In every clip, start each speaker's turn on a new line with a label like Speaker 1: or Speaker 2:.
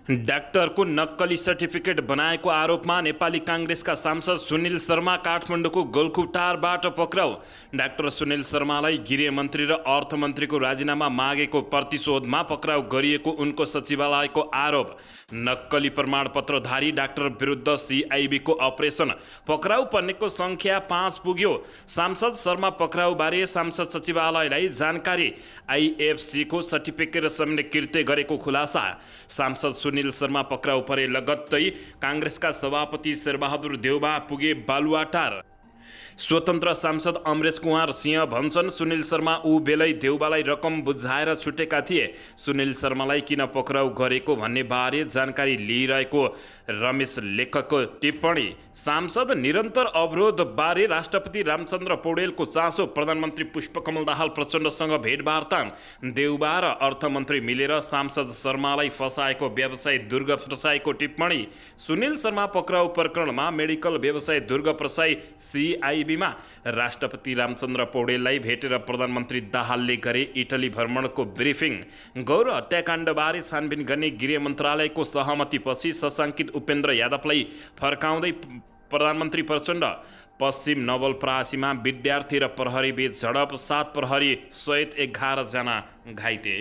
Speaker 1: डाक्टरको नक्कली सर्टिफिकेट बनाएको आरोपमा नेपाली काङ्ग्रेसका सांसद सुनिल शर्मा काठमाडौँको गोलखुटारबाट पक्राउ। डाक्टर सुनिल शर्मालाई गृहमन्त्री र अर्थमन्त्रीको राजीनामा मागेको प्रतिशोधमा पक्राउ गरिएको उनको सचिवालयको आरोप। नक्कली प्रमाणपत्रधारी डाक्टर विरुद्ध सिआइबीको अपरेसन। पक्राउ पर्नेको सङ्ख्या 5 पुग्यो। सांसद शर्मा पक्राउबारे सांसद सचिवालयलाई जानकारी। आइएफसीको सर्टिफिकेट समेत कृत्य गरेको खुलासा। सांसद सुनिल शर्मा पक्राउ परे लगत्तै काङ्ग्रेसका सभापति शेरबहादुर देउबा पुगे बालुवाटार। स्वतन्त्र सांसद अमरेश कुमार सिंह भन्छन् सुनिल शर्मा ऊ बेलै देउबालाई रकम बुझाएर छुटेका थिए। सुनिल शर्मालाई किन पक्राउ गरेको भन्ने बारे जानकारी लिइरहेको रमेश लेखकको टिप्पणी। सांसद निरन्तर अवरोध बारे राष्ट्रपति रामचन्द्र पौडेलको चासो। प्रधानमन्त्री पुष्पकमल दाहाल प्रचण्डसँग भेटवार्ता। देउबा र अर्थमन्त्री मिलेर सांसद शर्मालाई फसाएको व्यवसायी दुर्ग प्रसाईको टिप्पणी। सुनिल शर्मा पक्राउ प्रकरणमा मेडिकल व्यवसायी दुर्ग प्रसाई सिआइबीमा राष्ट्रपति रामचन्द्र पौडेललाई भेटेर प्रधानमन्त्री दाहालले गरे इटली भ्रमणको ब्रिफिङ। गौर हत्याकाण्डबारे छानबिन गर्ने गृह मन्त्रालयको सहमतिपछि सशङ्कित उपेन्द्र यादवलाई फर्काउँदै प्रधानमन्त्री प्रचण्ड। पश्चिम नवलपरासीमा विद्यार्थी र प्रहरी बीच झडप। 7 प्रहरी सहित 11 जना घाइते।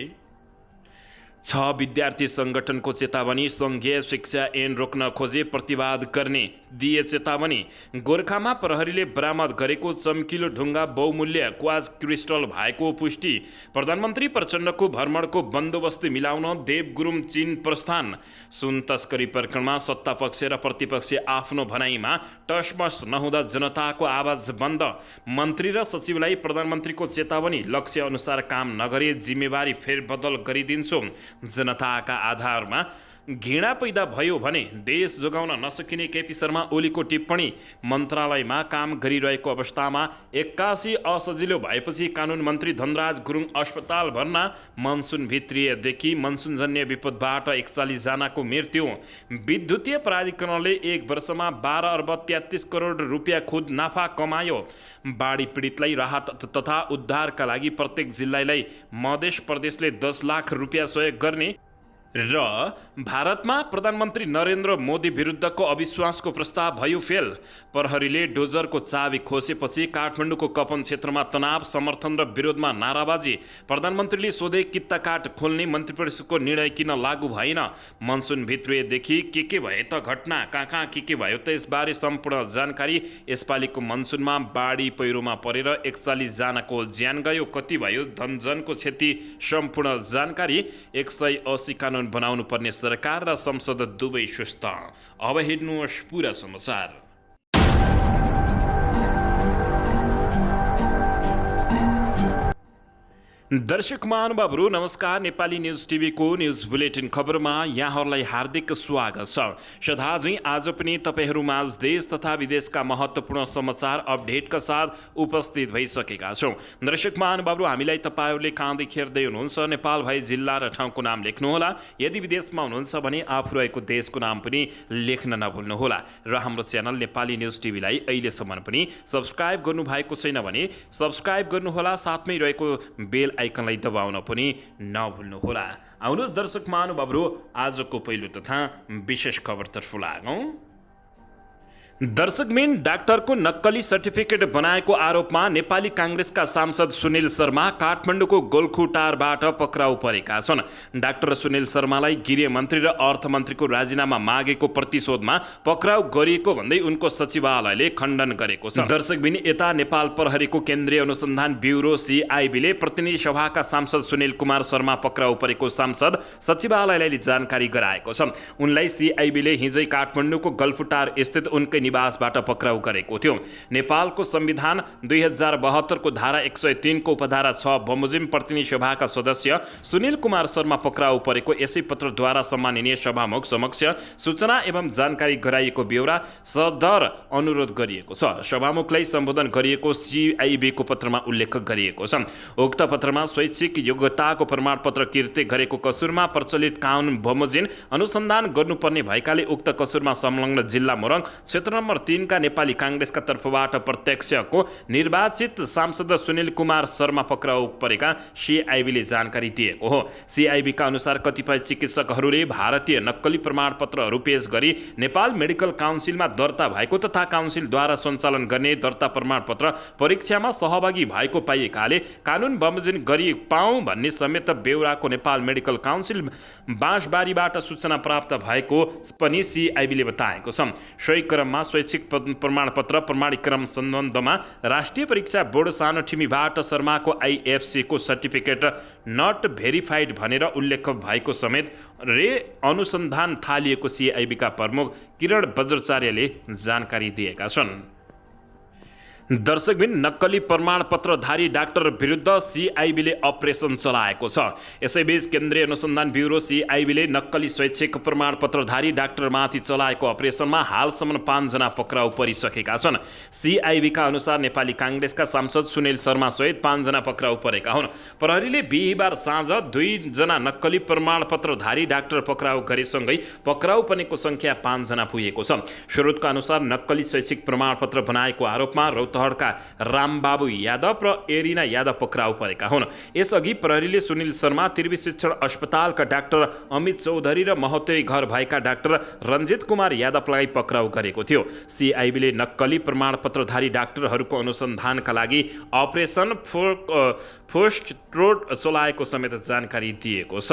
Speaker 1: 6 विद्यार्थी सङ्गठनको चेतावनी। सङ्घीय शिक्षा ऐन रोक्न खोजे प्रतिवाद गर्ने दिए चेतावनी। गोर्खामा प्रहरीले बरामद गरेको चम्किलो ढुङ्गा बहुमूल्य क्वाज क्रिस्टल भएको पुष्टि। प्रधानमन्त्री प्रचण्डको भ्रमणको बन्दोबस्ती मिलाउन देव गुरुङ चीन प्रस्थान। सुन तस्करी प्रकरणमा सत्तापक्ष र प्रतिपक्ष आफ्नो भनाइमा टसमस नहुँदा जनताको आवाज बन्द। मन्त्री र सचिवलाई प्रधानमन्त्रीको चेतावनी। लक्ष्य अनुसार काम नगरे जिम्मेवारी फेरबदल गरिदिन्छु। जनताका आधारमा घृणा पैदा भयो भने देश जोगाउन नसकिने केपी शर्मा ओलीको टिप्पणी। मन्त्रालयमा काम गरिरहेको अवस्थामा 81 असजिलो भएपछि कानुन मन्त्री धनराज गुरुङ अस्पताल भर्ना। मनसुन भित्रिएदेखि मनसुनजन्य विपदबाट 41 जनाको मृत्यु। विद्युतीय प्राधिकरणले 1 वर्षमा 12 अर्ब 33 करोड रुपियाँ खुद नाफा कमायो। बाढी पीडितलाई राहत तथा उद्धारका लागि प्रत्येक जिल्लालाई मध्य प्रदेशले 10 लाख रुपियाँ सहयोग गर्ने र भारतमा प्रधानमन्त्री नरेन्द्र मोदी विरुद्धको अविश्वासको प्रस्ताव भयो फेल। प्रहरीले डोजरको चाबी खोसेपछि काठमाडौँको कपन क्षेत्रमा तनाव। समर्थन र विरोधमा नाराबाजी। प्रधानमन्त्रीले सोधे कित्ताकाट खोल्ने मन्त्रिपरिषदको निर्णय किन लागू भएन। मनसुन भित्रिएदेखि के भए त घटना कहाँ के भयो त यसबारे सम्पूर्ण जानकारी। यसपालिको मनसुनमा बाढी पहिरोमा परेर 41 जनाको ज्यान गयो। कति भयो धनजनको क्षति सम्पूर्ण जानकारी। 180 कानुन बनाउनु पर्ने सरकार र संसद दुवै सुस्त। अब हेर्नुहोस् पुरा समाचार। दर्शक महानुभावहरू नमस्कार। नेपाली न्युज टिभीको न्युज बुलेटिन खबरमा यहाँहरूलाई हार्दिक स्वागत छ। सदाझै आज पनि तपाईँहरूमाझ देश तथा विदेशका महत्त्वपूर्ण समाचार अपडेटका साथ उपस्थित भइसकेका छौँ। दर्शक महानुभावहरू हामीलाई तपाईँहरूले कहाँदेखि हेर्दै हुनुहुन्छ नेपाल भई जिल्ला र ठाउँको नाम लेख्नुहोला। यदि विदेशमा हुनुहुन्छ भने आफू रहेको देशको नाम पनि लेख्न नभुल्नुहोला। र हाम्रो च्यानल नेपाली न्युज टिभीलाई अहिलेसम्म पनि सब्सक्राइब गर्नुभएको छैन भने सब्सक्राइब गर्नुहोला। साथमै रहेको बेल आइकनलाई दबाउन पनि नभुल्नुहोला। आउनुहोस् दर्शक महानुभावहरू आजको पहिलो तथा विशेष खबरतर्फ लागौँ। दर्शकबिन डाक्टरको नक्कली सर्टिफिकेट बनाएको आरोपमा नेपाली काङ्ग्रेसका सांसद सुनिल शर्मा काठमाडौँको गोलखुटारबाट पक्राउ परेका छन्। डाक्टर सुनिल शर्मालाई गृहमन्त्री र अर्थमन्त्रीको राजीनामा मागेको प्रतिशोधमा पक्राउ गरिएको भन्दै उनको सचिवालयले खण्डन गरेको छ। दर्शकबिन यता नेपाल प्रहरीको केन्द्रीय अनुसन्धान ब्युरो सिआइबीले प्रतिनिधि सभाका सांसद सुनिल कुमार शर्मा पक्राउ परेको सांसद सचिवालयले जानकारी गराएको छ। उनलाई सिआइबीले हिजै काठमाडौँको गलफुटार स्थित उनकै निवासबाट पक्राउ गरेको थियो। नेपालको संविधान 2072 को धारा 103 को उपधारा 6 बमोजिम प्रतिनिधि सभाका सदस्य सुनिल कुमार शर्मा पक्राउ परेको यसै पत्रद्वारा सम्माननीय सभामुख समक्ष सूचना एवं जानकारी गराइएको बेहोरा सदर अनुरोध गरिएको छ। सभामुखलाई सम्बोधन गरिएको सिआइबीको पत्रमा उल्लेख गरिएको छ। उक्त पत्रमा शैक्षिक योग्यताको प्रमाणपत्र कृत्य गरेको कसुरमा प्रचलित कानुन बमोजिम अनुसन्धान गर्नुपर्ने भएकाले उक्त कसुरमा संलग्न जिल्ला मोरङ क्षेत्र नम्बर 3 का नेपाली काङ्ग्रेसका तर्फबाट प्रत्यक्षको निर्वाचित सांसद सुनिल कुमार शर्मा पक्राउ परेका सिआइबीले जानकारी दिएको हो। सिआइबीका अनुसार कतिपय चिकित्सकहरूले भारतीय नक्कली प्रमाणपत्रहरू पेश गरी नेपाल मेडिकल काउन्सिलमा दर्ता भएको तथा काउन्सिलद्वारा सञ्चालन गर्ने दर्ता प्रमाणपत्र परीक्षामा सहभागी भएको पाइएकाले कानुन बमोजिम गरी पाऊँ भन्ने समेत बेउराको नेपाल मेडिकल काउन्सिल बाँसबारीबाट सूचना प्राप्त भएको पनि सिआइबीले बताएको छ। सोही क्रममा शैक्षिक प्रमाणपत्र प्रमाणीकरण सम्बन्धमा राष्ट्रिय परीक्षा बोर्ड सानोठिमीबाट शर्माको आइएफसीको सर्टिफिकेट नट भेरिफाइड भनेर उल्लेख भएको समेत अनुसन्धान थालिएको सिआइबीका प्रमुख किरण बज्राचार्यले जानकारी दिएका छन्। दर्शकबिन नक्कली प्रमाणपत्रधारी डाक्टर विरुद्ध सिआइबीले अपरेसन चलाएको छ। यसैबीच केन्द्रीय अनुसन्धान ब्युरो सिआइबीले नक्कली शैक्षिक प्रमाणपत्रधारी डाक्टरमाथि चलाएको अपरेसनमा हालसम्म 5 जना पक्राउ परिसकेका छन्। सिआइबीका अनुसार नेपाली काङ्ग्रेसका सांसद सुनिल शर्मा सहित 5 जना पक्राउ परेका हुन्। प्रहरीले बिहिबार साँझ 2 जना नक्कली प्रमाणपत्रधारी डाक्टर पक्राउ गरेसँगै पक्राउ पर्नेको सङ्ख्या 5 जना पुगेको छ। स्रोतका अनुसार नक्कली शैक्षिक प्रमाणपत्र बनाएको आरोपमा रौतहटका रामबाबु यादव र एरिना यादव पक्राउ परेका हुन्। यसअघि प्रहरीले सुनिल शर्मा, त्रिवी शिक्षण अस्पतालका डाक्टर अमित चौधरी र महोत्तरी घर भएका डाक्टर रञ्जित कुमार यादवलाई पक्राउ गरेको थियो। सिआइबीले नक्कली प्रमाणपत्रधारी डाक्टरहरूको अनुसन्धानका लागि अपरेसन फोस्ट रोड चलाएको समेत जानकारी दिएको छ।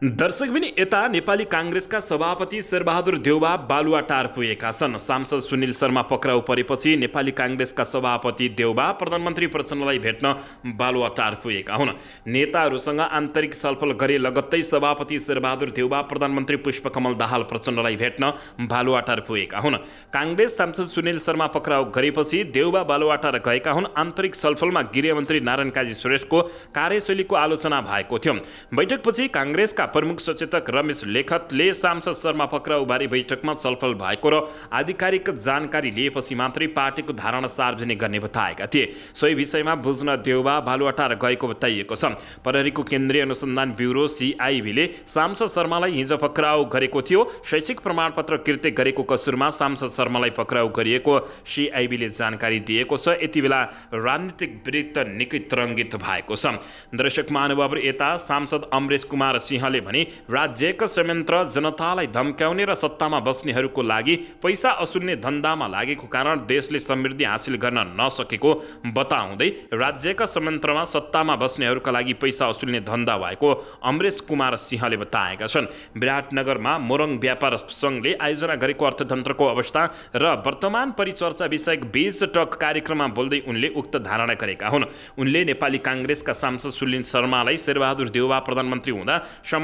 Speaker 1: दर्शकबिन यता नेपाली काङ्ग्रेसका सभापति शेरबहादुर देउवा बालुवाटार पुगेका छन्। सांसद सुनिल शर्मा पक्राउ परेपछि नेपाली काङ्ग्रेसका सभापति देउवा प्रधानमन्त्री प्रचण्डलाई भेट्न बालुवाटार पुगेका हुन्। नेताहरूसँग आन्तरिक छलफल गरे लगत्तै सभापति शेरबहादुर देउवा प्रधानमन्त्री पुष्पकमल दाहाल प्रचण्डलाई भेट्न बालुवाटार पुगेका हुन्। काङ्ग्रेस सांसद सुनिल शर्मा पक्राउ गरेपछि देउवा बालुवाटार गएका हुन्। आन्तरिक छलफलमा गृहमन्त्री नारायण काजी श्रेष्ठको कार्यशैलीको आलोचना भएको थियो। बैठकपछि काङ्ग्रेसका प्रमुख सचेतक रमेश लेखकले सांसद शर्मा पक्राउबारे बैठकमा छलफल भएको र आधिकारिक जानकारी लिएपछि मात्रै पार्टीको धारणा सार्वजनिक गर्ने बताएका थिए। सोही विषयमा बुझ्न देउवा बालुवाटार गएको बताइएको छ। प्रहरीको केन्द्रीय अनुसन्धान ब्युरो सिआइबीले सांसद शर्मालाई हिजो पक्राउ गरेको थियो। शैक्षिक प्रमाणपत्र कृत्य गरेको कसुरमा सांसद शर्मालाई पक्राउ गरिएको सिआइबीले जानकारी दिएको छ। यति बेला राजनीतिक वृत्त निकै तरङ्गित भएको छ। दर्शक महानुभावहरू, यता सांसद अमरेश कुमार सिंहले भने राज्यका संयन्त्र जनतालाई धम्क्याउने र सत्तामा बस्नेहरूको लागि पैसा असुल्ने धन्दामा लागेको कारण देशले समृद्धि हासिल गर्न नसकेको बताउँदै राज्यका संयन्त्रमा सत्तामा बस्नेहरूका लागि पैसा असुल्ने धन्दा भएको अमरेश कुमार सिंहले बताएका छन्। विराटनगरमा मोरङ व्यापार सङ्घले आयोजना गरेको अर्थतन्त्रको अवस्था र वर्तमान परिचर्चा विषयक 20 टक कार्यक्रममा बोल्दै उनले उक्त धारणा गरेका हुन्। उनले नेपाली काङ्ग्रेसका सांसद सुनिल शर्मालाई शेरबहादुर देउवा प्रधानमन्त्री हुँदा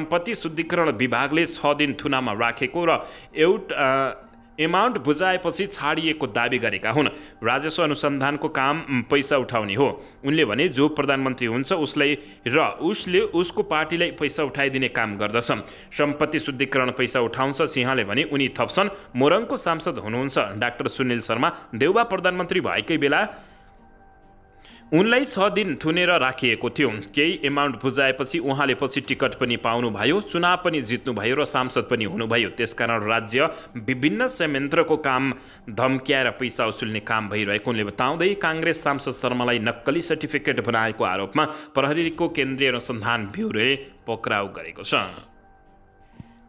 Speaker 1: सम्पत्ति शुद्धिकरण विभागले 6 दिन थुनामा राखेको र एमाउन्ट बुझाएपछि छाडिएको दावी गरेका हुन्। राजस्व अनुसन्धानको काम पैसा उठाउने हो। उनले भने जो प्रधानमन्त्री हुन्छ उसले उसको पार्टीलाई पैसा उठाइदिने काम गर्दछ। सम्पत्ति शुद्धिकरण पैसा उठाउँछ। सिंहले भने उनी थप्छन्, मोरङको सांसद हुनुहुन्छ डाक्टर सुनिल शर्मा। देउवा प्रधानमन्त्री भएकै बेला उनलाई 6 दिन थुनेर राखिएको थियो। केही एमाउन्ट बुझाएपछि उहाँले पछि टिकट पनि पाउनुभयो, चुनाव पनि जित्नुभयो र सांसद पनि हुनुभयो। त्यसकारण राज्य विभिन्न संयन्त्रको काम धम्क्याएर पैसा उसुल्ने काम भइरहेको उनले बताउँदै काङ्ग्रेस सांसद शर्मालाई नक्कली सर्टिफिकेट बनाएको आरोपमा प्रहरीको केन्द्रीय अनुसन्धान ब्युरोले पक्राउ गरेको छ।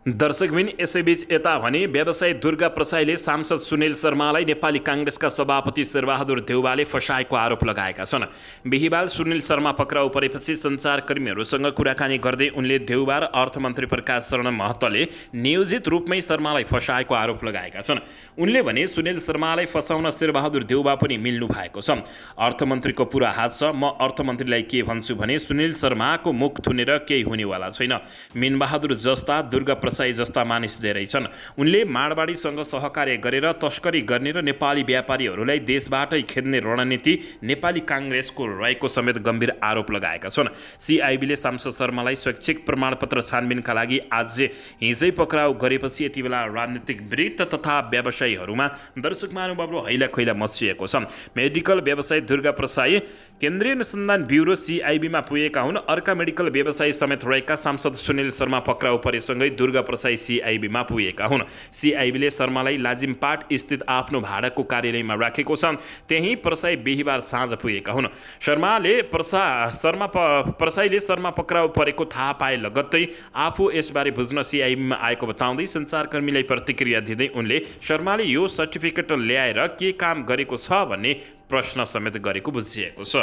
Speaker 1: दर्शकबिन, यसैबीच यता भने व्यवसायी दुर्गा प्रसाईले सांसद सुनिल शर्मालाई नेपाली काङ्ग्रेसका सभापति शेरबहादुर देउवाले फसाएको आरोप लगाएका छन्। बिहिबार सुनिल शर्मा पक्राउ परेपछि सञ्चारकर्मीहरूसँग कुराकानी गर्दै उनले देउवा र अर्थमन्त्री प्रकाश शरण महतले नियोजित रूपमै शर्मालाई फसाएको आरोप लगाएका छन्। उनले भने सुनिल शर्मालाई फसाउन शेरबहादुर देउवा पनि मिल्नु भएको छ। अर्थमन्त्रीको पुरा हात छ। म अर्थमन्त्रीलाई के भन्छु भने सुनिल शर्माको मुख थुनेर केही हुनेवाला छैन। मिनबहादुर जस्ता, दुर्गा प्रसाई जस्ता मानिस धेरै छन्। उनले माडवाडीसँग सहकार्य गरेर तस्करी गर्ने र नेपाली व्यापारीहरूलाई देशबाटै खेद्ने रणनीति नेपाली काङ्ग्रेसको रहेको समेत गम्भीर आरोप लगाएका छन्। सिआइबीले सांसद शर्मालाई शैक्षिक प्रमाणपत्र छानबिनका लागि हिजै पक्राउ गरेपछि यति बेला राजनीतिक वृत्त तथा व्यवसायीहरूमा दर्शक महानुभावहरू हैलाखैला मचिएको छ। मेडिकल व्यवसायी दुर्गा प्रसाई केन्द्रीय अनुसन्धान ब्युरो सिआइबीमा पुगेका हुन्। अर्का मेडिकल व्यवसायी समेत रहेका सांसद सुनिल शर्मा पक्राउ परेसँगै दुर्गा प्रसाई सिआइबीमा पुगेका हुन्। सिआइबीले शर्मालाई लाजिमपाट स्थित आफ्नो भाडाको कार्यालयमा राखेको छ। त्यही प्रसाई बिहिबार साँझ पुगेका हुन्। प्रसाईले शर्मा पक्राउ परेको थाहा पाए लगत्तै आफू यसबारे बुझ्न सिआइबीमा आएको बताउँदै सञ्चारकर्मीलाई प्रतिक्रिया दिँदै उनले शर्माले यो सर्टिफिकेट ल्याएर के काम गरेको छ भन्ने प्रश्न समेत गरेको बुझिएको छ।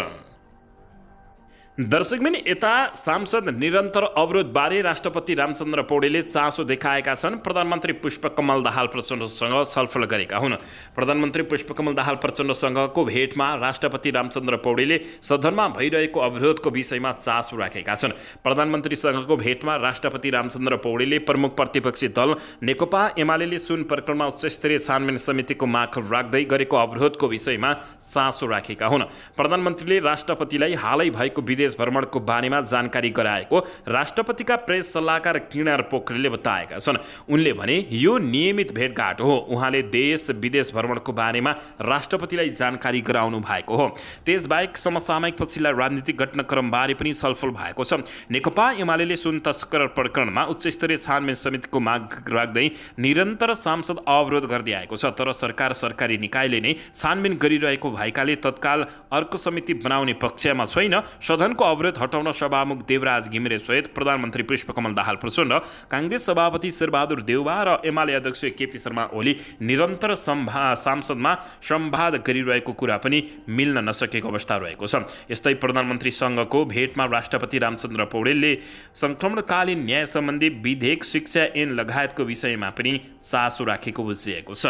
Speaker 1: दर्शकबिन, यता सांसद निरन्तर अवरोधबारे राष्ट्रपति रामचन्द्र पौडेलले चासो देखाएका छन्। प्रधानमन्त्री पुष्पकमल दाहाल प्रचण्डसँग छलफल गरेका हुन्। प्रधानमन्त्री पुष्पकमल दाहाल प्रचण्डसँगको भेटमा राष्ट्रपति रामचन्द्र पौडेलले सदनमा भइरहेको अवरोधको विषयमा चासो राखेका छन्। प्रधानमन्त्रीसँगको भेटमा राष्ट्रपति रामचन्द्र पौडेलले प्रमुख प्रतिपक्षी दल नेकपा एमाले सुन प्रकरणमा उच्चस्तरीय छानबिन समितिको माग राख्दै गरेको अवरोधको विषयमा चासो राखेका हुन्। प्रधानमन्त्रीले राष्ट्रपतिलाई हालै भएको विदेश भ्रमणको बारेमा जानकारी गराएको राष्ट्रपतिका प्रेस सल्लाहकार किरण पोखरेलले बताएका छन्। उनले भने यो नियमित भेटघाट हो। उहाँले देश विदेश भ्रमणको बारेमा राष्ट्रपतिलाई जानकारी गराउनु भएको हो। त्यसबाहेक समसामयिक पछिल्ला राजनीतिक घटनाक्रमबारे पनि छलफल भएको छ। नेकपा एमाले सुन तस्कर प्रकरणमा उच्चस्तरीय छानबिन समितिको माग राख्दै निरन्तर सांसद अवरोध गर्दै आएको छ। तर सरकारी निकायले नै छानबिन गरिरहेको भएकाले तत्काल अर्को समिति बनाउने पक्षमा छैन। सदनको अवरोध हटाउन सभामुख देवराज घिमिरे सहित प्रधानमन्त्री पुष्पकमल दाहाल प्रचण्ड, काङ्ग्रेस सभापति शेरबहादुर देउवा र एमाले अध्यक्ष केपी शर्मा ओली निरन्तर सांसदमा संवाद गरिरहेको कुरा पनि मिल्न नसकेको अवस्था रहेको छ। यस्तै प्रधानमन्त्रीसँगको भेटमा राष्ट्रपति रामचन्द्र पौडेलले संक्रमणकालीन न्याय सम्बन्धी विधेयक, शिक्षा ऐन लगायतको विषयमा पनि चासो राखेको बुझिएको छ।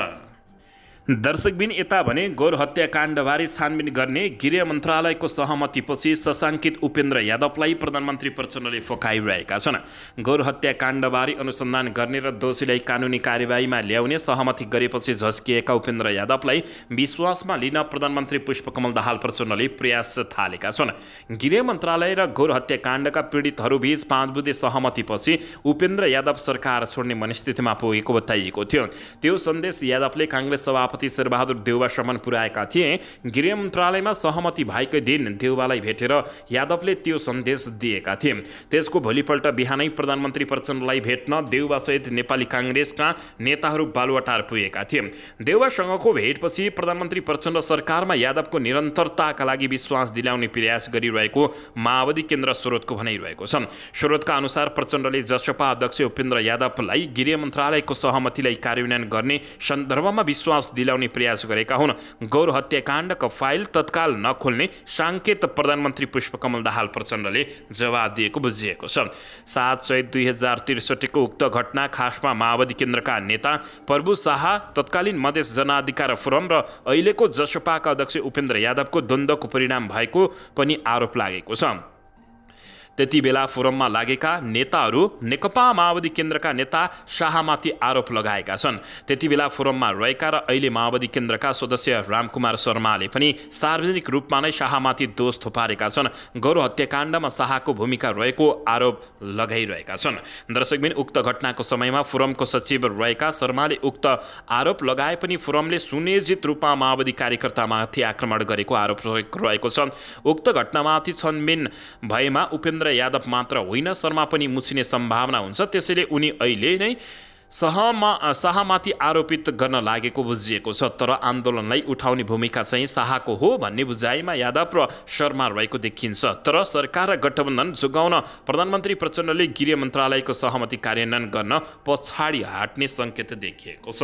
Speaker 1: दर्शकबिन, यता भने गौर हत्याकाण्डबारे छानबिन गर्ने गृह मन्त्रालयको सहमतिपछि शशाङ्कित उपेन्द्र यादवलाई प्रधानमन्त्री प्रचण्डले फकाइरहेका छन्। गौर हत्याकाण्डबारे अनुसन्धान गर्ने र दोषीलाई कानुनी कार्यवाहीमा ल्याउने सहमति गरेपछि झस्किएका उपेन्द्र यादवलाई विश्वासमा लिन प्रधानमन्त्री पुष्पकमल दाहाल प्रचण्डले प्रयास थालेका छन्। गृह मन्त्रालय र गौर हत्याकाण्डका पीडितहरूबीच 5 बुँदे सहमतिपछि उपेन्द्र यादव सरकार छोड्ने मनस्थितिमा पुगेको बताइएको थियो। त्यो सन्देश यादवले काङ्ग्रेस सभापति शेरबहादुर देउवासम्म पुर्याएका थिए। गृह मन्त्रालयमा सहमति भएकै दिन देउवालाई भेटेर यादवले त्यो सन्देश दिएका थिए। त्यसको भोलिपल्ट बिहानै प्रधानमन्त्री प्रचण्डलाई भेट्न देउवासहित नेपाली काङ्ग्रेसका नेताहरू बालुवाटार पुगेका थिए। देउवासँगको भेटपछि प्रधानमन्त्री प्रचण्ड सरकारमा यादवको निरन्तरताका लागि विश्वास दिलाउने प्रयास गरिरहेको माओवादी केन्द्र स्रोतको भनाइरहेको छ। स्रोतका अनुसार प्रचण्डले जसपा अध्यक्ष उपेन्द्र यादवलाई गृह मन्त्रालयको सहमतिलाई कार्यान्वयन गर्ने सन्दर्भमा विश्वास दिलाउने प्रयास गरेका हुन्। गौर हत्याकाण्डको फाइल तत्काल नखोल्ने सङ्केत प्रधानमन्त्री पुष्पकमल दाहाल प्रचण्डले जवाब दिएको बुझिएको छ। 7 चैत 2063 को उक्त घटना खासमा माओवादी केन्द्रका नेता प्रभु शाह, तत्कालीन मधेस जनअधिकार फोरम र अहिलेको जसपाका अध्यक्ष उपेन्द्र यादवको द्वन्द्वको परिणाम भएको पनि आरोप लागेको छ। त्यति बेला फोरममा लागेका नेताहरू नेकपा माओवादी केन्द्रका नेता शाहमाथि आरोप लगाएका छन्। त्यति बेला फोरममा रहेका र अहिले माओवादी केन्द्रका सदस्य रामकुमार शर्माले पनि सार्वजनिक रूपमा नै शाहमाथि दोष थोपारेका छन्। गौर हत्याकाण्डमा शाहको भूमिका रहेको आरोप लगाइरहेका छन्। दर्शकबिन, उक्त घटनाको समयमा फोरमको सचिव रहेका शर्माले उक्त आरोप लगाए पनि फोरमले सुनियोजित रूपमा माओवादी कार्यकर्तामाथि आक्रमण गरेको आरोप रहेको छ। उक्त घटनामाथि छानबिन भएमा उपेन्द्र यादव मात्र होइन, शर्मा पनि मुछिने सम्भावना हुन्छ। त्यसैले उनी अहिले नै शाहमाथि आरोपित गर्न लागेको बुझिएको छ। तर आन्दोलनलाई उठाउने भूमिका चाहिँ शाहको हो भन्ने बुझाइमा यादव र शर्मा रहेको देखिन्छ। तर सरकार र गठबन्धन जोगाउन प्रधानमन्त्री प्रचण्डले गृह मन्त्रालयको सहमति कार्यान्वयन गर्न पछाडि हट्ने सङ्केत देखिएको छ।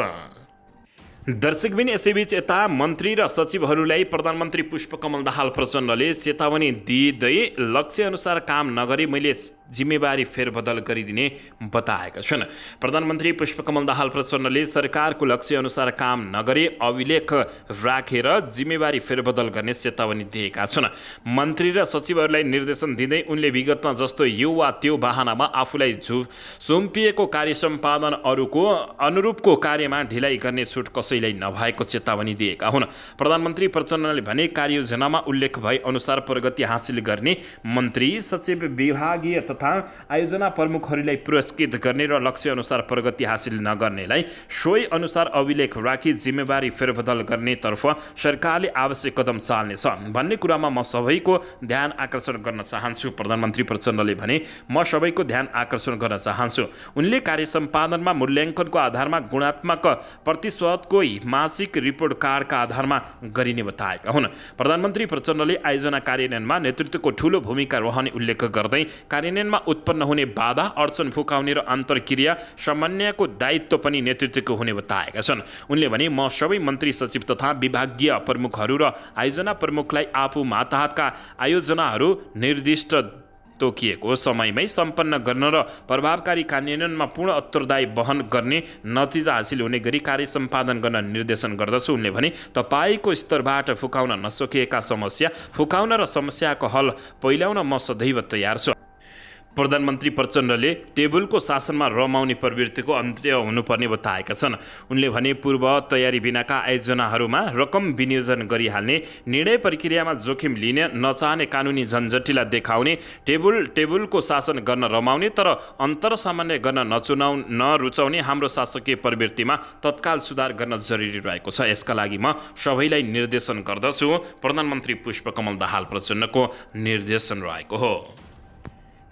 Speaker 1: दर्शकबिन, यसैबीच यता मन्त्री र सचिवहरूलाई प्रधानमन्त्री पुष्पकमल दाहाल प्रचण्डले चेतावनी दिँदै लक्ष्यअनुसार काम नगरे मैले जिम्मेवारी फेरबदल गरिदिने बताएका छन्। प्रधानमन्त्री पुष्पकमल दाहाल प्रचण्डले सरकारको लक्ष्यअनुसार काम नगरे अभिलेख राखेर जिम्मेवारी फेरबदल गर्ने चेतावनी दिएका छन्। मन्त्री र सचिवहरूलाई निर्देशन दिँदै उनले विगतमा जस्तो यो वा त्यो बहानामा आफूलाई सुम्पिएको कार्य सम्पादन अनुरूपको कार्यमा ढिलाइ गर्ने छुट कसैलाई नभएको चेतावनी दिएका हुन्। प्रधानमन्त्री प्रचण्डले भने कार्ययोजनामा उल्लेख भए अनुसार प्रगति हासिल गर्ने मन्त्री, सचिव, विभागीय तथा आयोजना प्रमुखहरूलाई पुरस्कृत गर्ने र लक्ष्यअनुसार प्रगति हासिल नगर्नेलाई सोही अनुसार अभिलेख राखी जिम्मेवारी फेरबदल गर्नेतर्फ सरकारले आवश्यक कदम चाल्नेछ भन्ने कुरामा म सबैको ध्यान आकर्षण गर्न चाहन्छु। प्रधानमन्त्री प्रचण्डले भने, म सबैको ध्यान आकर्षण गर्न चाहन्छु। उनले कार्य सम्पादनमा मूल्याङ्कनको आधारमा गुणात्मक प्रतिशतको मासिक रिपोर्ट कार्डका आधारमा गरिने बताएका हुन्। प्रधानमन्त्री प्रचण्डले आयोजना कार्यान्वयनमा नेतृत्वको ठूलो भूमिका रहने उल्लेख गर्दै कार्यान्वयनमा उत्पन्न हुने बाधा अडचन फुकाउने र अन्तर्क्रिया समन्वयको दायित्व पनि नेतृत्वको हुने बताएका छन्। उनले भने, म सबै मन्त्री सचिव तथा विभागीय प्रमुखहरू र आयोजना प्रमुखलाई आफू माताहतका आयोजनाहरू निर्दिष्ट तोकिएको समयमै सम्पन्न गर्न र प्रभावकारी कार्यान्वयनमा पूर्ण उत्तरदायी वहन गर्ने नतिजा हासिल हुने गरी कार्य सम्पादन गर्न निर्देशन गर्दछु। उनले भने, तपाईँको स्तरबाट फुकाउन नसकिएका समस्या फुकाउन र समस्याको हल पहिल्याउन म सदैव तयार छु। प्रधानमन्त्री प्रचण्डले टेबलको शासनमा रमाउने प्रवृत्तिको अन्त्य हुनुपर्ने बताएका छन्। उनले भने, पूर्व तयारी बिनाका आयोजनाहरूमा रकम विनियोजन गरिहाल्ने, निर्णय प्रक्रियामा जोखिम लिने नचाहने, कानुनी झन्झटिला देखाउने, टेबलको शासन गर्न रमाउने तर अन्तरसामान्य गर्न नरुचाउने हाम्रो शासकीय प्रवृत्तिमा तत्काल सुधार गर्न जरुरी रहेको छ। यसका लागि म सबैलाई निर्देशन गर्दछु। प्रधानमन्त्री पुष्पकमल दाहाल प्रचण्डको निर्देशन रहेको हो।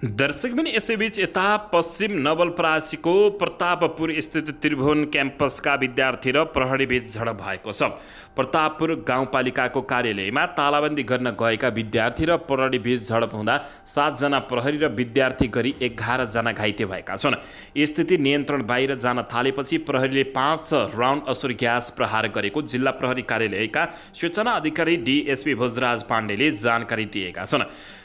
Speaker 1: दर्शकबिन, यसैबीच यता पश्चिम नवलपरासीको प्रतापपुर स्थित त्रिभुवन क्याम्पसका विद्यार्थी र प्रहरीबीच झडप भएको छ। प्रतापपुर गाउँपालिकाको कार्यालयमा तालाबन्दी गर्न गएका विद्यार्थी र प्रहरीबीच झडप हुँदा 7 जना प्रहरी र विद्यार्थी गरी 11 जना घाइते भएका छन्। स्थिति नियन्त्रण बाहिर जान थालेपछि प्रहरीले 5 राउन्ड असुर ग्यास प्रहार गरेको जिल्ला प्रहरी कार्यालयका सूचना अधिकारी डीएसपी भोजराज पाण्डेले जानकारी दिएका छन्।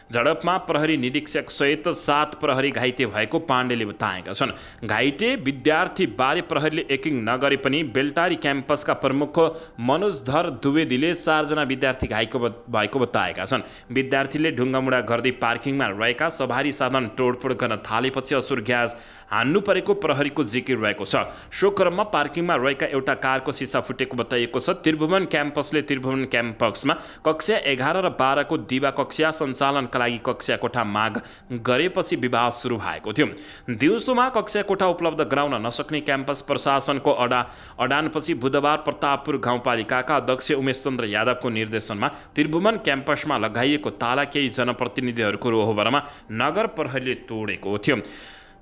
Speaker 1: झडपमा प्रहरी निरीक्षक सहित 7 प्रहरी घाइते भएको पाण्डेले बताएका छन्। घाइते विद्यार्थी बारे प्रहरीले यकिन नगरे पनि बेलटारी क्याम्पसका प्रमुख मनोजधर द्विवेदीले 4 जना विद्यार्थी घाइते भएको बताएका छन्। विद्यार्थीले ढुङ्गामुढा गर्दै पार्किङमा रहेका सवारी साधन तोडफोड गर्न थालेपछि असुर ग्यास हान्नु परेको प्रहरीको जिकिर रहेको छ। सो क्रममा पार्किङमा रहेका एउटा कारको सिसा फुटेको बताइएको छ। त्रिभुवन क्याम्पसले त्रिभुवन क्याम्पसमा कक्षा 11 र 12 को दिवा कक्षा सञ्चालनका लागि कक्षा कोठा माग गरेपछि विवाद सुरु भएको थियो। दिउँसोमा कक्षा कोठा उपलब्ध गराउन नसक्ने क्याम्पस प्रशासनको अडानपछि बुधबार प्रतापपुर गाउँपालिकाका अध्यक्ष उमेश चन्द्र यादवको निर्देशनमा त्रिभुवन क्याम्पसमा लगाइएको ताला केही जनप्रतिनिधिहरूको रोहबरमा नगर प्रहरीले तोडेको थियो।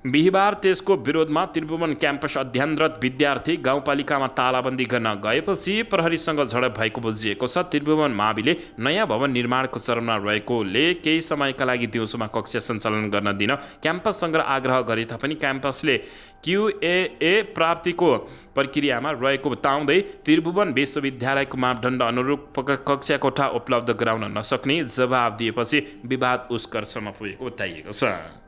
Speaker 1: बिहिबार त्यसको विरोधमा त्रिभुवन क्याम्पस अध्ययनरत विद्यार्थी गाउँपालिकामा तालाबन्दी गर्न गएपछि प्रहरीसँग झडप भएको बुझिएको छ। त्रिभुवन माविले नयाँ भवन निर्माणको चरणमा रहेकोले केही समयका लागि दिउँसोमा कक्षा सञ्चालन गर्न दिन क्याम्पससँग आग्रह गरे तापनि क्याम्पसले क्युएए प्राप्तिको प्रक्रियामा रहेको बताउँदै त्रिभुवन विश्वविद्यालयको मापदण्ड अनुरूप कक्षा कोठा उपलब्ध गराउन नसक्ने जवाब दिएपछि विवाद उत्कर्षमा पुगेको बताइएको छ।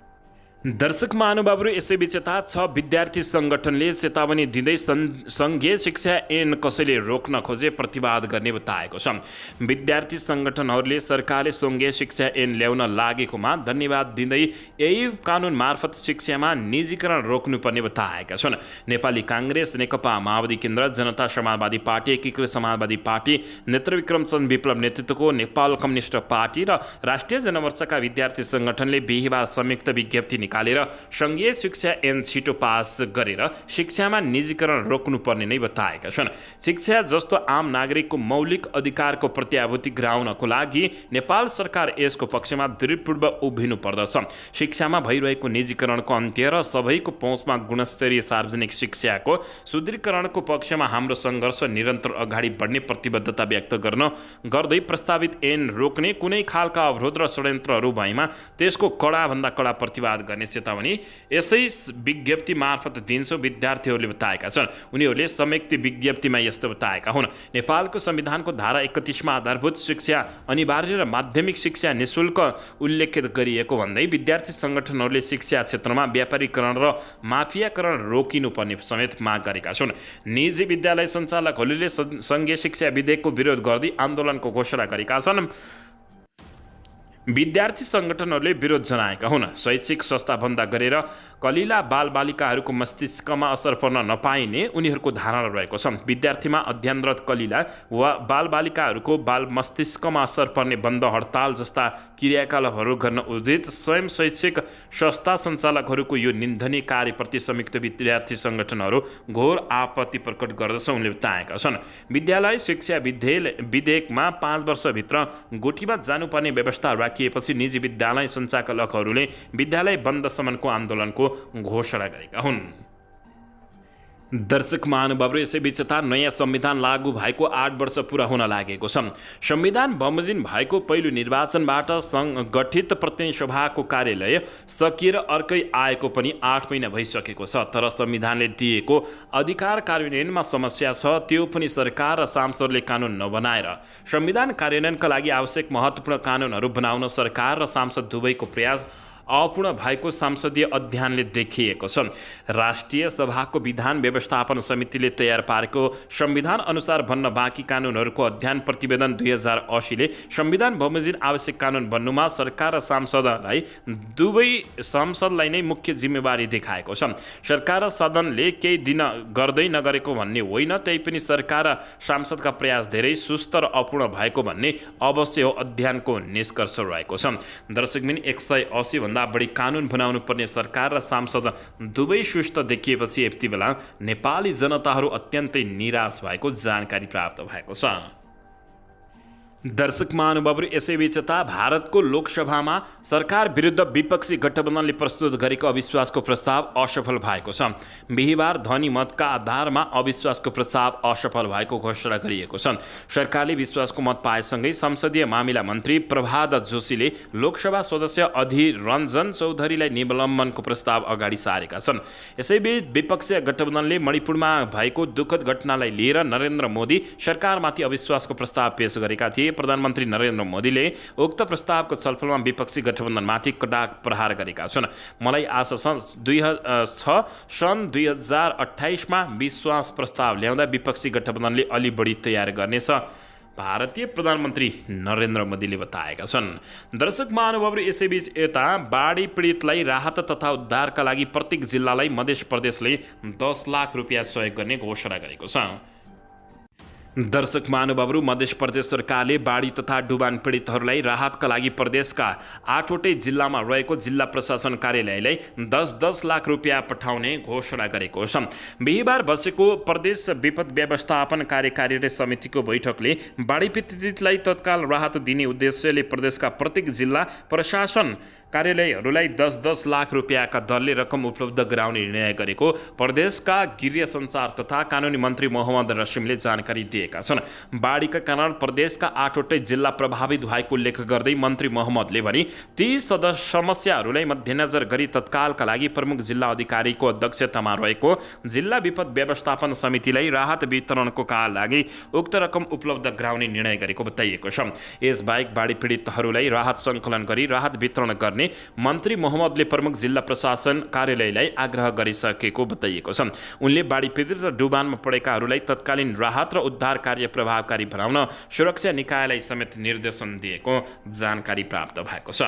Speaker 1: दर्शक महानुभावहरू, यसैबीच यता 6 विद्यार्थी सङ्गठनले चेतावनी दिँदै सङ्घीय शिक्षा ऐन कसैले रोक्न खोजे प्रतिवाद गर्ने बताएको छ। विद्यार्थी सङ्गठनहरूले सरकारले सङ्घीय शिक्षा ऐन ल्याउन लागेकोमा धन्यवाद दिँदै यही कानुन मार्फत शिक्षामा निजीकरण रोक्नुपर्ने बताएका छन्। नेपाली काङ्ग्रेस, नेकपा माओवादी केन्द्र, जनता समाजवादी पार्टी, एकीकृत समाजवादी पार्टी, नेत्रविक्रम चन्द विप्लव नेतृत्वको नेपाल कम्युनिस्ट पार्टी र राष्ट्रिय जनमोर्चाका विद्यार्थी सङ्गठनले बिहिबार संयुक्त विज्ञप्ति निकालेर सङ्घीय शिक्षा ऐन छिटो पास गरेर शिक्षामा निजीकरण रोक्नुपर्ने नै बताएका छन्। शिक्षा जस्तो आम नागरिकको मौलिक अधिकारको प्रत्याभूति गराउनको लागि नेपाल सरकार यसको पक्षमा दृढपूर्वक उभिनु पर्दछ। शिक्षामा भइरहेको निजीकरणको अन्त्य र सबैको पहुँचमा गुणस्तरीय सार्वजनिक शिक्षाको सुदृढीकरणको पक्षमा हाम्रो सङ्घर्ष निरन्तर अगाडि बढ्ने प्रतिबद्धता व्यक्त गर्दै प्रस्तावित ऐन रोक्ने कुनै खालका अवरोध र षड्यन्त्रहरू भएमा त्यसको कडाभन्दा कडा प्रतिवाद गर्ने चेतावनी यसै विज्ञप्ति मार्फत दिन्छौँ विद्यार्थीहरूले बताएका छन्। उनीहरूले संयुक्त विज्ञप्तिमा यस्तो बताएका हुन्। नेपालको संविधानको धारा 31 मा आधारभूत शिक्षा अनिवार्य र माध्यमिक शिक्षा निशुल्क उल्लेखित गरिएको भन्दै विद्यार्थी सङ्गठनहरूले शिक्षा क्षेत्रमा व्यापारीकरण र माफियाकरण रोकिनुपर्ने समेत माग गरेका छन्। निजी विद्यालय सञ्चालकहरूले सङ्घीय शिक्षा विधेयकको विरोध गर्दै आन्दोलनको घोषणा गरेका छन्। विद्यार्थी सङ्गठनहरूले विरोध जनाएका हुन्। शैक्षिक संस्थाभन्दा गरेर कलिला बालबालिकाहरूको मस्तिष्कमा असर पर्न नपाइने उनीहरूको धारणा रहेको छ। विद्यार्थीमा अध्ययनरत कलिला वा बालबालिकाहरूको बाल मस्तिष्कमा असर पर्ने बन्द हडताल जस्ता क्रियाकलापहरू गर्न उचित स्वयं शैक्षिक संस्था सञ्चालकहरूको यो निन्दनीय कार्यप्रति संयुक्त विद्यार्थी सङ्गठनहरू घोर आपत्ति प्रकट गर्दछ उनले बताएका छन्। विद्यालय शिक्षा विधेयकमा 5 वर्षभित्र गोठीमा जानुपर्ने व्यवस्था राखिएपछि निजी विद्यालय सञ्चालकहरूले विद्यालय बन्दसम्मको आन्दोलनको घोषणा गरेका हुन्। दर्शक महानुभावहरू, यसैबीच यता नयाँ संविधान लागू भएको 8 वर्ष पुरा हुन लागेको छ। संविधान बमोजिम भएको पहिलो निर्वाचनबाट गठित प्रतिनिधि सभाको कार्यालय सकिएर अर्कै आएको पनि 8 महिना भइसकेको छ। तर संविधानले दिएको अधिकार कार्यान्वयनमा समस्या छ। त्यो पनि सरकार र सांसदले कानुन नबनाएर। संविधान कार्यान्वयनका लागि आवश्यक महत्त्वपूर्ण कानुनहरू बनाउन सरकार र सांसद दुवैको प्रयास अपूर्ण भएको संसदीय अध्ययनले देखिएको छ। राष्ट्रिय सभाको विधान व्यवस्थापन समितिले तयार पारेको संविधान अनुसार बन्न बाँकी कानुनहरूको अध्ययन प्रतिवेदन 2080ले संविधान बमोजिम आवश्यक कानुन बन्नुमा सरकार र सांसदलाई दुवै संसदलाई नै मुख्य जिम्मेवारी देखाएको छ। सरकार र सदनले केही दिन गर्दै नगरेको भन्ने होइन, त्यही पनि सरकार र सांसदका प्रयास धेरै सुस्त र अपूर्ण भएको भन्ने अवश्य हो अध्ययनको निष्कर्ष रहेको छ। दर्शकबिन 180 भन्दा बढी कानुन बनाउनु पर्ने सरकार र सांसद दुवै सुस्त देखिएपछि यति बेला नेपाली जनताहरू अत्यन्तै निराश भएको जानकारी प्राप्त भएको छ। दर्शक महानुभावहरू, यसैबीच यता भारतको लोकसभामा सरकार विरुद्ध विपक्षी गठबन्धनले प्रस्तुत गरेको अविश्वासको प्रस्ताव असफल भएको छ। बिहिबार ध्वनि मतका आधारमा अविश्वासको प्रस्ताव असफल भएको घोषणा गरिएको छ। सरकारले विश्वासको मत पाएसँगै संसदीय मामिला मन्त्री प्रभात जोशीले लोकसभा सदस्य अधीर रञ्जन चौधरीलाई निलम्बनको प्रस्ताव अगाडि सारेका छन्। यसैबीच विपक्षी गठबन्धनले मणिपुरमा भएको दुःखद घटनालाई लिएर नरेन्द्र मोदी सरकारमाथि अविश्वासको प्रस्ताव पेश गरेका थिए। प्रधानमन्त्री नरेन्द्र मोदीले उक्त प्रस्तावको छलफलमा विपक्षी गठबन्धनमाथि कडाक प्रहार गरेका छन्। मलाई आशा छ सन् 2028मा विश्वास प्रस्ताव ल्याउँदा विपक्षी गठबन्धनले अलि बढी तयार गर्नेछ भारतीय प्रधानमन्त्री नरेन्द्र मोदीले बताएका छन्। दर्शक महानुभावहरू, यसैबीच यता बाढी पीडितलाई राहत तथा उद्धारका लागि प्रत्येक जिल्लालाई मध्य प्रदेशले 10 लाख रुपियाँ सहयोग गर्ने घोषणा गरेको छ। दर्शक महानुभावहरू, मध्य प्रदेश सरकारले बाढी तथा डुबान पीडितहरूलाई राहतका लागि प्रदेशका 8वटै जिल्लामा रहेको जिल्ला प्रशासन कार्यालयलाई 10-10 लाख रुपियाँ पठाउने घोषणा गरेको छ। बिहिबार बसेको प्रदेश विपद व्यवस्थापन कार्यकारिणी समितिको बैठकले बाढी पीडितलाई तत्काल राहत दिने उद्देश्यले प्रदेशका प्रत्येक जिल्ला प्रशासन कार्यालयहरूलाई 10-10 लाख रुपियाँका दरले रकम उपलब्ध गराउने निर्णय गरेको प्रदेशका गृह सञ्चार तथा कानुनी मन्त्री मोहम्मद रसिमले जानकारी दिएका छन्। बाढीका कारण प्रदेशका 8वटै जिल्ला प्रभावित भएको उल्लेख गर्दै मन्त्री मोहम्मदले भने ती समस्याहरूलाई मध्यनजर गरी तत्कालका लागि प्रमुख जिल्ला अधिकारीको अध्यक्षतामा रहेको जिल्ला विपद व्यवस्थापन समितिलाई राहत वितरणको लागि उक्त रकम उपलब्ध गराउने निर्णय गरेको बताइएको छ। यसबाहेक बाढी पीडितहरूलाई राहत सङ्कलन गरी राहत वितरण गर्ने मन्त्री मोहम्मदले प्रमुख जिल्ला प्रशासन कार्यालयलाई आग्रह गरिसकेको बताइएको छ। उनले बाढी पीडित र डुबानमा परेकाहरूलाई तत्कालीन राहत र उद्धार कार्य प्रभावकारी बनाउन सुरक्षा निकायलाई समेत निर्देशन दिएको जानकारी प्राप्त भएको छ।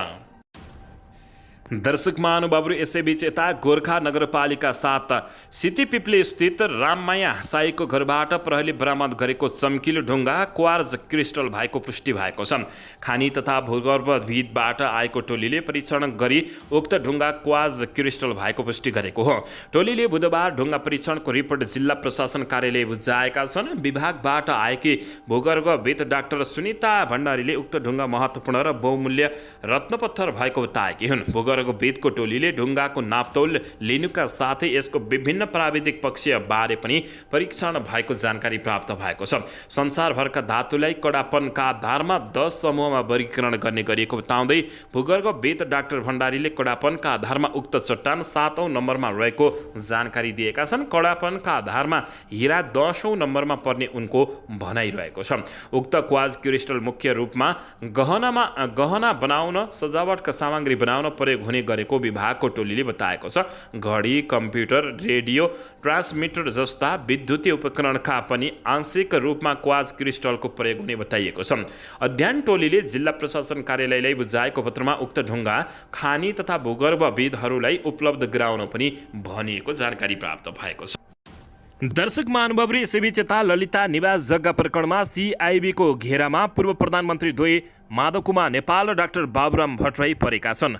Speaker 1: दर्शक महानुभावहरू, यसैबीच यता गोर्खा नगरपालिका 7 सितिपिप्ले स्थित राममाया साईको घरबाट प्रहरीले बरामद गरेको चम्किलो ढुङ्गा क्वार्ज क्रिस्टल भएको पुष्टि भएको छ। खानी तथा भूगर्भविदबाट आएको टोलीले परीक्षण गरी उक्त ढुङ्गा क्वार्ज क्रिस्टल भएको पुष्टि गरेको हो। टोलीले बुधबार ढुङ्गा परीक्षणको रिपोर्ट जिल्ला प्रशासन कार्यालय बुझाएका छन्। विभागबाट आएकी भूगर्भविद डाक्टर सुनिता भण्डारीले उक्त ढुङ्गा महत्त्वपूर्ण र बहुमूल्य रत्नपत्थर भएको बताएकी हुन्। भूगर्भविदको टोलीले ढुङ्गाको नापतोल लिनुका साथै यसको विभिन्न प्राविधिक पक्ष बारे पनि परीक्षण भएको जानकारी प्राप्त भएको छ। संसारभरका धातुलाई कडापनका आधारमा 10 समूहमा वर्गीकरण गर्ने गरिएको बताउँदै भूगर्भविद डाक्टर भण्डारीले कडापनका आधारमा उक्त चट्टान 7औं नम्बरमा रहेको जानकारी दिएका छन्। कडापनका आधारमा हीरा 10औं नम्बरमा पर्ने उनको भनाइरहेको छ। उक्त क्वार्ज क्रिस्टल मुख्य रूपमा गहना बनाउन, सजावटका सामग्री बनाउन प्रयोग प्रयोग हुने गरेको विभागको टोलीले बताएको छ। घडी, कम्प्युटर, रेडियो ट्रान्समिटर जस्ता विद्युतीय उपकरणका पनि आंशिक रूपमा क्वार्ट्ज क्रिस्टलको प्रयोग हुने बताइएको छ। अध्ययन टोलीले जिल्ला प्रशासन कार्यालयलाई बुझाएको पत्रमा उक्त ढुङ्गा खानी तथा भूगर्भविदहरूलाई उपलब्ध गराउन पनि भनिएको जानकारी प्राप्त भएको छ। दर्शक महानुभावहरू, यसैबीच यता ललिता निवास जग्गा प्रकरणमा सिआइबीको घेरामा पूर्व प्रधानमन्त्री द्वय माधव कुमार नेपाल र डाक्टर बाबुराम भट्टराई परेका छन्।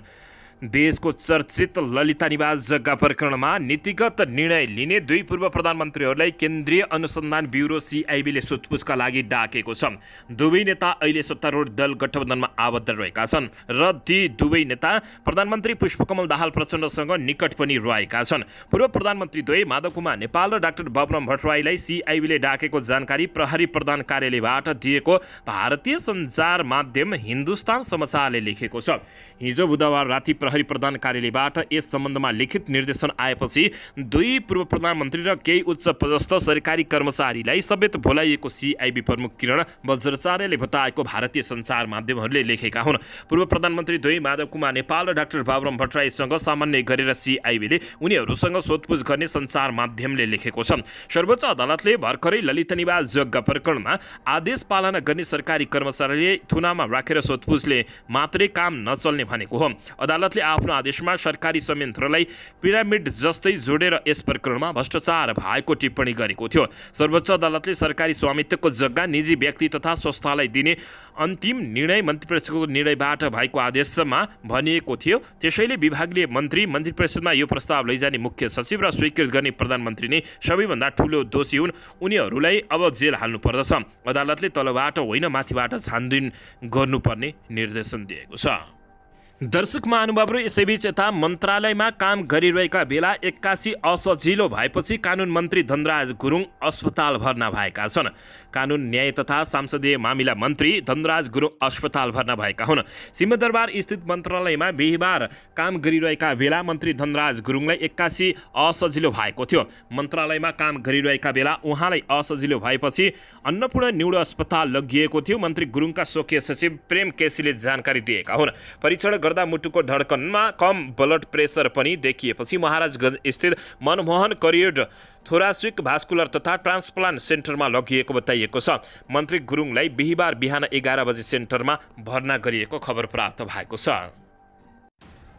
Speaker 1: देशको चर्चित ललिता निवास जग्गा प्रकरणमा नीतिगत निर्णय लिने दुई पूर्व प्रधानमन्त्रीहरूलाई केन्द्रीय अनुसन्धान ब्युरो सिआइबीले सोधपुछका लागि डाकेको छ। दुवै नेता अहिले सत्तारूढ दल गठबन्धनमा आबद्ध रहेका छन् र ती दुवै नेता प्रधानमन्त्री पुष्पकमल दाहाल प्रचण्डसँग निकट पनि रहेका छन्। पूर्व प्रधानमन्त्री द्वय माधव कुमार नेपाल र डाक्टर बाबुराम भट्टराईलाई सिआइबीले डाकेको जानकारी प्रहरी प्रधान कार्यालयबाट दिएको भारतीय सञ्चार माध्यम हिन्दुस्तान समाचारले लेखेको छ। हिजो बुधबार राति प्रहरी प्रधान कार्यालयबाट यस सम्बन्धमा लिखित निर्देशन आएपछि दुई पूर्व प्रधानमन्त्री र केही उच्च पदस्थ सरकारी कर्मचारीलाई समेत बोलाइएको सिआइबी प्रमुख किरण बज्राचार्यले बताएको भारतीय सञ्चार माध्यमहरूले लेखेका हुन्। पूर्व प्रधानमन्त्री द्वय माधव कुमार नेपाल र डाक्टर बाबुराम भट्टराईसँग सामान्य गरेर सिआइबीले उनीहरूसँग सोधपुछ गर्ने सञ्चार माध्यमले लेखेको छ। सर्वोच्च अदालतले भर्खरै ललित निवास जग्गा प्रकरणमा आदेश पालना गर्ने सरकारी कर्मचारीले थुनामा राखेर सोधपुछले मात्रै काम नचल्ने भनेको हो। अदालतले आफ्नो आदेशमा सरकारी संयन्त्रलाई पिरामिड जस्तै जोडेर यस प्रकरणमा भ्रष्टाचार भएको टिप्पणी गरेको थियो। सर्वोच्च अदालतले सरकारी स्वामित्वको जग्गा निजी व्यक्ति तथा संस्थालाई दिने अन्तिम निर्णय मन्त्रीपरिषदको निर्णयबाट भएको आदेशमा भनिएको थियो। त्यसैले विभागीय मन्त्रीपरिषदमा यो प्रस्ताव लैजाने मुख्य सचिव र स्वीकृत गर्ने प्रधानमन्त्री नै सबैभन्दा ठूलो दोषी हुन्। उनीहरूलाई अब जेल हाल्नु पर्दछ। अदालतले तलबाट होइन माथिबाट छानबिन गर्नुपर्ने निर्देशन दिएको छ। दर्शक महानुभावहरू, यसैबीच यता मन्त्रालयमा काम गरिरहेका बेला 81 असजिलो भएपछि कानुन मन्त्री धनराज गुरुङ अस्पताल भर्ना भएका छन्। कानुन न्याय तथा संसदीय मामिला मन्त्री धनराज गुरुङ अस्पताल भर्ना भएका हुन्। सिंहदरबार स्थित मन्त्रालयमा बिहिबार काम गरिरहेका बेला मन्त्री धनराज गुरुङलाई 81 असजिलो भएको थियो। मन्त्रालयमा काम गरिरहेका बेला उहाँलाई असजिलो भएपछि अन्नपूर्ण न्युरो अस्पताल लगिएको थियो। मन्त्री गुरुङका स्वकीय सचिव प्रेम केसीले जानकारी दिएका हुन्। परीक्षण गर्दा मुटुको धड्कनमा कम ब्लड प्रेसर पनि देखिएपछि महाराजगञ्ज स्थित मनमोहन करियोड थोरासिक भास्कुलर तथा ट्रान्सप्लान्ट सेन्टरमा लगिएको बताइएको छ। मन्त्री गुरुङलाई बिहिबार बिहान 11 बजे सेन्टरमा भर्ना गरिएको खबर प्राप्त भएको छ।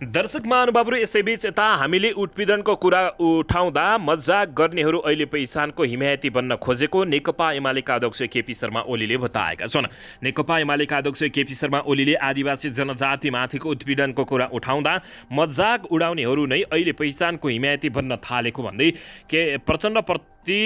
Speaker 1: दर्शक महानुभावहरू, यसैबीच यता हामीले उत्पीडनको कुरा उठाउँदा मजाक गर्नेहरू अहिले पहिचानको हिमायती बन्न खोजेको नेकपा एमालेका अध्यक्ष केपी शर्मा ओलीले बताएका छन्। नेकपा एमालेका अध्यक्ष केपी शर्मा ओलीले आदिवासी जनजातिमाथिको उत्पीडनको कुरा उठाउँदा मजाक उडाउनेहरू नै अहिले पहिचानको हिमायती बन्न थालेको भन्दै प्रचण्डप्रति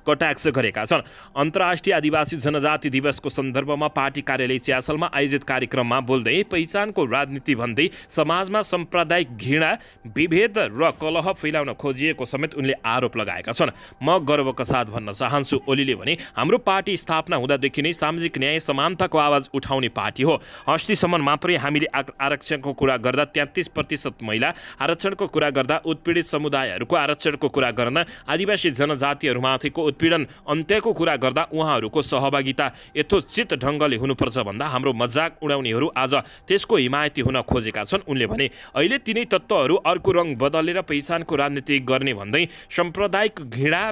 Speaker 1: कटाक्ष गरेका छन्। अन्तर्राष्ट्रिय आदिवासी जनजाति दिवसको सन्दर्भमा पार्टी कार्यालय च्यासलमा आयोजित कार्यक्रममा बोल्दै पहिचानको राजनीति भन्दै समाजमा साम्प्रदायिक घृणा, विभेद र कलह फैलाउन खोजिएको समेत उनले आरोप लगाएका छन्। म गर्वका साथ भन्न चाहन्छु, ओलीले भने, हाम्रो पार्टी स्थापना हुँदादेखि नै सामाजिक न्याय समानताको आवाज उठाउने पार्टी हो। अस्तिसम्म मात्रै हामीले आरक्षणको कुरा गर्दा 33% महिला आरक्षणको कुरा गर्दा उत्पीडित समुदायहरूको आरक्षणको कुरा गर्दा आदिवासी जनजातिहरूमाथिको उत्पीडन अन्त्यको कुरा गर्दा उहाँहरूको सहभागिता यथोचित ढङ्गले हुनुपर्छ भन्दा हाम्रो मजाक उडाउनेहरू आज त्यसको हिमायती हुन खोजेका छन्। उनले भने, अहिले तिनै तत्त्वहरू अर्को रङ बदलेर पहिचानको राजनीति गर्ने भन्दै साम्प्रदायिक घृणा,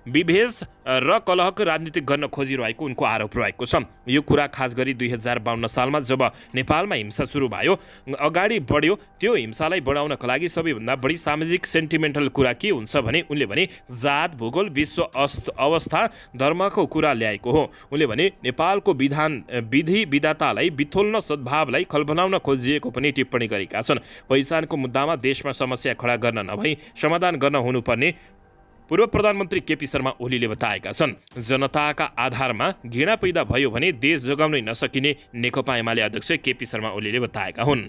Speaker 1: विभेद र कलहको राजनीति गर्न खोजिरहेको उनको आरोप रहेको छ। यो कुरा खास गरी 2052 सालमा जब नेपालमा हिंसा सुरु भयो, अगाडि बढ्यो, त्यो हिंसालाई बढाउनका लागि सबैभन्दा बढी सामाजिक सेन्टिमेन्टल कुरा के हुन्छ भने उनले भने जात, भूगोल, विश्व अवस्था, धर्मको कुरा ल्याएको हो। उनले भने, नेपालको विधि विधातालाई बिथोल्न, सद्भावलाई खलबलाउन खोजिएको पनि टिप्पणी गरेका छन्। पहिचानको मुद्दामा देशमा समस्या खडा गर्न नभई समाधान गर्न हुनुपर्ने पूर्व प्रधानमन्त्री केपी शर्मा ओलीले बताएका छन्। जनताका आधारमा घृणा पैदा भयो भने देश जोगाउनै नसकिने नेकपा एमाले अध्यक्ष केपी शर्मा ओलीले बताएका हुन्।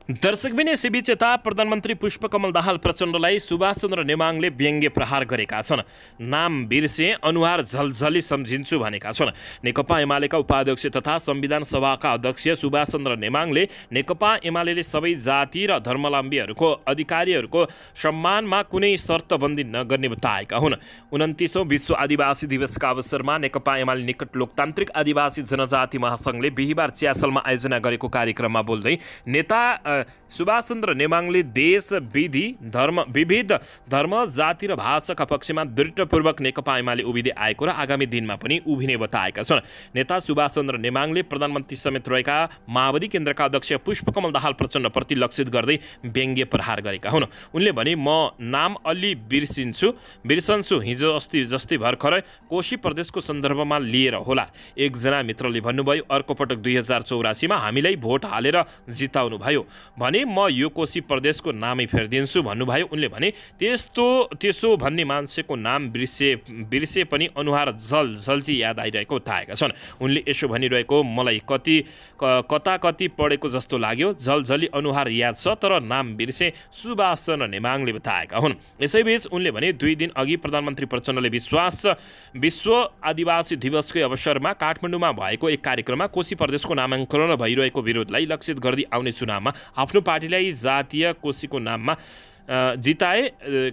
Speaker 1: दर्शकबिन यसैबीच यता प्रधानमन्त्री पुष्पकमल दाहाल प्रचण्डलाई सुभाष चन्द्र नेमाङले व्यङ्ग्य प्रहार गरेका छन्। नाम बिर्से अनुहार झलझली सम्झिन्छु भनेका छन्। नेकपा एमालेका उपाध्यक्ष तथा संविधान सभाका अध्यक्ष सुभाष चन्द्र नेमाङले नेकपा एमाले सबै जाति र धर्मावलम्बीहरूको अधिकारीहरूको सम्मानमा कुनै शर्तबन्दी नगर्ने बताएका हुन्। 29औं विश्व आदिवासी दिवसका अवसरमा नेकपा एमाले निकट लोकतान्त्रिक आदिवासी जनजाति महासङ्घले बिहिबार च्यासलमा आयोजना गरेको कार्यक्रममा बोल्दै नेता सुभाष चन्द्र नेमाङले देश विविध धर्म जाति र भाषाका पक्षमा दृढपूर्वक नेकपा एमाले उभिँदै आएको र आगामी दिनमा पनि उभिने बताएका छन्। नेता सुभाष चन्द्र नेमाङले प्रधानमन्त्री समेत रहेका माओवादी केन्द्रका अध्यक्ष पुष्पकमल दाहाल प्रचण्डप्रति लक्षित गर्दै व्यङ्ग्य प्रहार गरेका हुन्। उनले भने म नाम अलि बिर्सन्छु हिजो अस्ति जस्तै भर्खरै कोशी प्रदेशको सन्दर्भमा लिएर होला। एकजना मित्रले भन्नुभयो अर्को पटक 2084मा हामीलाई भोट हालेर जिताउनु भयो भने म यो कोशी प्रदेशको नामै फेरिदिन्छु भन्नुभयो। उनले भने त्यसो भन्ने मान्छेको नाम बिर्से पनि अनुहार झल्झल्ची याद आइरहेको बताएका छन्। उनले यसो भनिरहेको मलाई कति पढेको जस्तो लाग्यो, झल्झली अनुहार याद छ तर नाम बिर्से, सुभाष चन्द्र नेमाङले बताएका हुन्। यसैबीच उनले भने 2 दिन अघि प्रधानमन्त्री प्रचण्डले विश्व आदिवासी दिवसकै अवसरमा काठमाडौँमा भएको एक कार्यक्रममा कोशी प्रदेशको नामाङ्करण भइरहेको विरोधलाई लक्षित गर्दै आउने चुनावमा आफ्नो पार्टीलाई जातीय कोशीको नाममा जिताए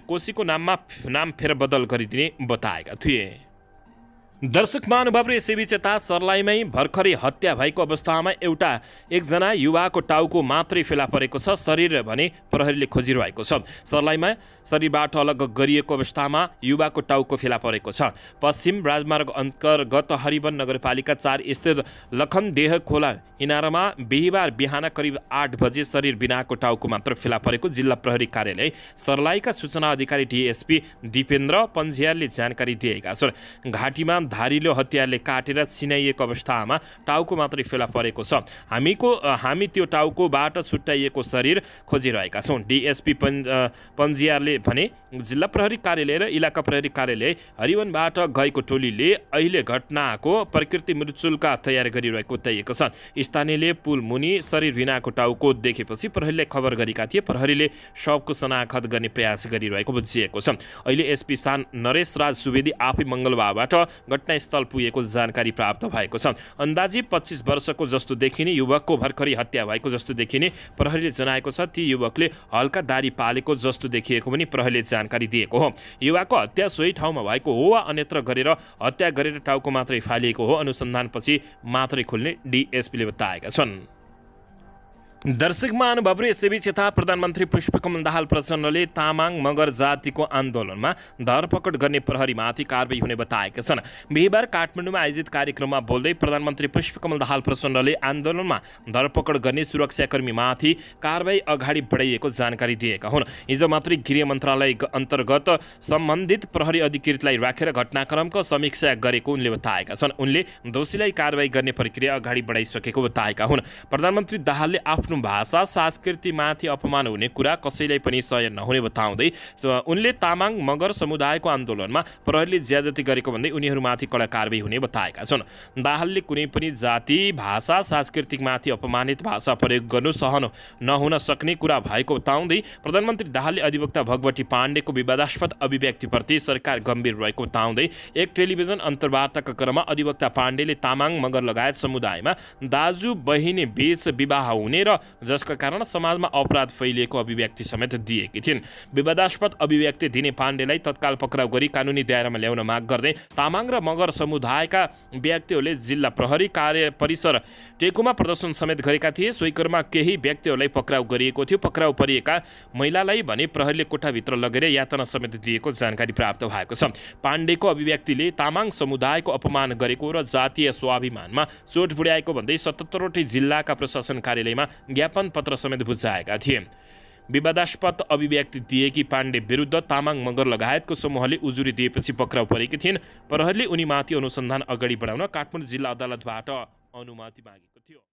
Speaker 1: कोशीको नाम फेरबदल गरिदिने बताएका थिए। दर्शक महानुभावहरू यसैबीच यता सर्लाहीमै भर्खरै हत्या भएको अवस्थामा एकजना युवाको टाउको मात्रै फेला परेको छ। शरीर भने प्रहरीले खोजिरहेको छ। सर्लाहीमा शरीरबाट अलग गरिएको अवस्थामा युवाको टाउको फेला परेको छ। पश्चिम राजमार्ग अन्तर्गत हरिवन नगरपालिका 4 स्थित लखनदेह खोला किनारमा बिहिबार बिहान करिब 8 बजे शरीर बिनाको टाउको मात्र फेला परेको जिल्ला प्रहरी कार्यालय सर्लाहीका सूचना अधिकारी डीएसपी दिपेन्द्र पन्जियारले जानकारी दिएका छन्। घाँटीमा धारिलो हतियारले काटेर छिनाइएको अवस्थामा टाउको मात्रै फेला परेको छ। हामी त्यो टाउकोबाट छुट्याइएको शरीर खोजिरहेका छौँ। डीएसपी पन्जियारले भने जिल्ला प्रहरी कार्यालय र इलाका प्रहरी कार्यालय हरिवनबाट गएको टोलीले अहिले घटनाको प्रकृति मृत्युका तयारी गरिरहेको बताइएको छ। स्थानीयले पुल मुनि शरीर बिनाको टाउको देखेपछि प्रहरीलाई खबर गरेका थिए। प्रहरीले शवको शनाखत गर्ने प्रयास गरिरहेको बुझिएको छ। अहिले एसपी सान नरेश राज सुवेदी आफै मङ्गलबारबाट घटनास्थल पुगेको जानकारी प्राप्त भएको छ। अन्दाजी 25 वर्षको जस्तो देखिने युवकको भर्खरै हत्या भएको जस्तो देखिने प्रहरीले जनाएको छ। ती युवकले हल्का दारी पालेको जस्तो देखिएको पनि प्रहरीले जानकारी दिएको हो। युवकको हत्या सोही ठाउँमा भएको हो वा अन्यत्र हत्या गरेर टाउको मात्रै फालिएको हो अनुसन्धानपछि मात्रै खुल्ने डीएसपीले बताएका छन्। दर्शक महानुभावहरू यसैबीच यता प्रधानमन्त्री पुष्पकमल दाहाल प्रचण्डले तामाङ मगर जातिको आन्दोलनमा धरपकड गर्ने प्रहरीमाथि कारबाही हुने बताएका छन्। बिहिबार काठमाडौँमा आयोजित कार्यक्रममा बोल्दै प्रधानमन्त्री पुष्पकमल दाहाल प्रचण्डले आन्दोलनमा धरपकड गर्ने सुरक्षाकर्मीमाथि कारबाही अगाडि बढाइएको जानकारी दिएका हुन्। हिजो मात्रै गृह मन्त्रालय अन्तर्गत सम्बन्धित प्रहरी अधिकृतलाई राखेर घटनाक्रमको समीक्षा गरेको उनले बताएका छन्। उनले दोषीलाई कारबाही गर्ने प्रक्रिया अगाडि बढाइसकेको बताएका हुन्। प्रधानमन्त्री दाहालले भाषा संस्कृतिमाथि अपमान हुने कुरा कसैलाई पनि सहन नहुने बताउँदै उनले तामाङ मगर समुदायको आन्दोलनमा प्रहरीले ज्यादती गरेको भन्दै उनीहरूमाथि कडा कारबाही हुने बताएका छन्। दाहालले कुनै पनि जाति भाषा सांस्कृतिकमाथि अपमानित भाषा प्रयोग गर्नु सहन नहुन सक्ने कुरा भएको बताउँदै प्रधानमन्त्री दाहालले अधिवक्ता भगवती पाण्डेको विवादास्पद अभिव्यक्तिप्रति सरकार गम्भीर रहेको बताउँदै एक टेलिभिजन अन्तर्वार्ताका क्रममा अधिवक्ता पाण्डेले तामाङ मगर लगायत समुदायमा दाजु बहिनी बीच विवाह हुने र जसका कारण समाजमा अपराध फैलिएको अभिव्यक्ति समेत दिएकी थिइन्। विवादास्पद अभिव्यक्ति दिने पाण्डेलाई तत्काल पक्राउ गरी कानुनी दायरामा ल्याउन माग गर्दै तामाङ र मगर समुदायका व्यक्तिहरूले जिल्ला प्रहरी कार्य परिसर टेकुमा प्रदर्शन समेत गरेका थिए। सोही क्रममा केही व्यक्तिहरूलाई पक्राउ गरिएको थियो। पक्राउ परिएका महिलालाई भने प्रहरीले कोठाभित्र लगेर यातना समेत दिएको जानकारी प्राप्त भएको छ। पाण्डेको अभिव्यक्तिले तामाङ समुदायको अपमान गरेको र जातीय स्वाभिमानमा चोट पुर्याएको भन्दै 77वटै जिल्लाका प्रशासन कार्यालयमा ज्ञापन पत्र समेत बुझाएका थिए। विवादास्पद अभिव्यक्ति दिएकी पाण्डे विरुद्ध तामाङ मगर लगायतको समूहले उजुरी दिएपछि पक्राउ परेकी थिइन्। प्रहरीले उनीमाथि अनुसन्धान अगाडि बढाउन काठमाडौँ जिल्ला अदालतबाट अनुमति मागेको थियो।